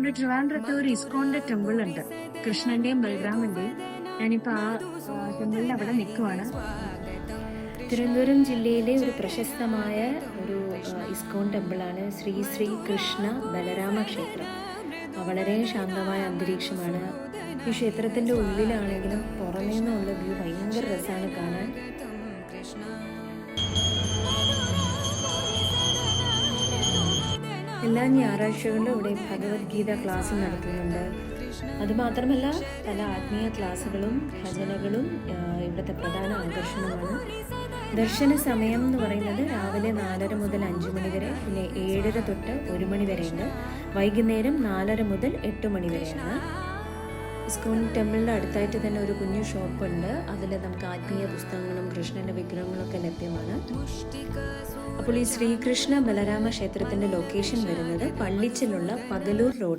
നമ്മുടെ ട്രിവാൻഡ്രത്ത് ഒരു ഇസ്കോണിന്റെ ടെമ്പിൾ ഉണ്ട്, കൃഷ്ണന്റെയും ബലരാമന്റെയും. ഞാനിപ്പോ ആ ടെമ്പിളിന്റെ അവിടെ നിൽക്കുവാണ്. തിരുവനന്തപുരം ജില്ലയിലെ ഒരു പ്രശസ്തമായ ഒരു ഇസ്കോൺ ടെമ്പിളാണ് ശ്രീ ശ്രീ കൃഷ്ണ ബലരാമ ക്ഷേത്രം. വളരെ ശാന്തമായ അന്തരീക്ഷമാണ്. ഈ ക്ഷേത്രത്തിൻ്റെ ഉള്ളിലാണെങ്കിലും പുറമേ നിന്നുള്ള വ്യൂ ഭയങ്കര രസമാണ് കാണാൻ. എല്ലാ ഞായറാഴ്ചകളിലും ഇവിടെ ഭഗവത്ഗീത ക്ലാസ് നടത്തുന്നുണ്ട്. അതുമാത്രമല്ല പല ആത്മീയ ക്ലാസ്സുകളും ഭജനകളും ഇവിടുത്തെ പ്രധാന ആകർഷണമാണ്. ദർശന സമയം എന്ന് പറയുന്നത് രാവിലെ 4:30 മുതൽ 5 മണി വരെ, പിന്നെ 7:30 തൊട്ട് 1 മണി വരെയുണ്ട്. വൈകുന്നേരം 4:30 മുതൽ 8 മണി വരെയാണ്. ഇസ്കോൺ ടെമ്പിളിൻ്റെ അടുത്തായിട്ട് തന്നെ ഒരു കുഞ്ഞു ഷോപ്പുണ്ട്. അതിൽ നമുക്ക് ആത്മീയ പുസ്തകങ്ങളും കൃഷ്ണൻ്റെ വിഗ്രഹങ്ങളൊക്കെ ലഭ്യമാണ്. അപ്പോൾ ഈ ശ്രീകൃഷ്ണ ബലരാമ ക്ഷേത്രത്തിൻ്റെ ലൊക്കേഷൻ വരുന്നത് പള്ളിച്ചിലുള്ള പകലൂർ റോഡ്.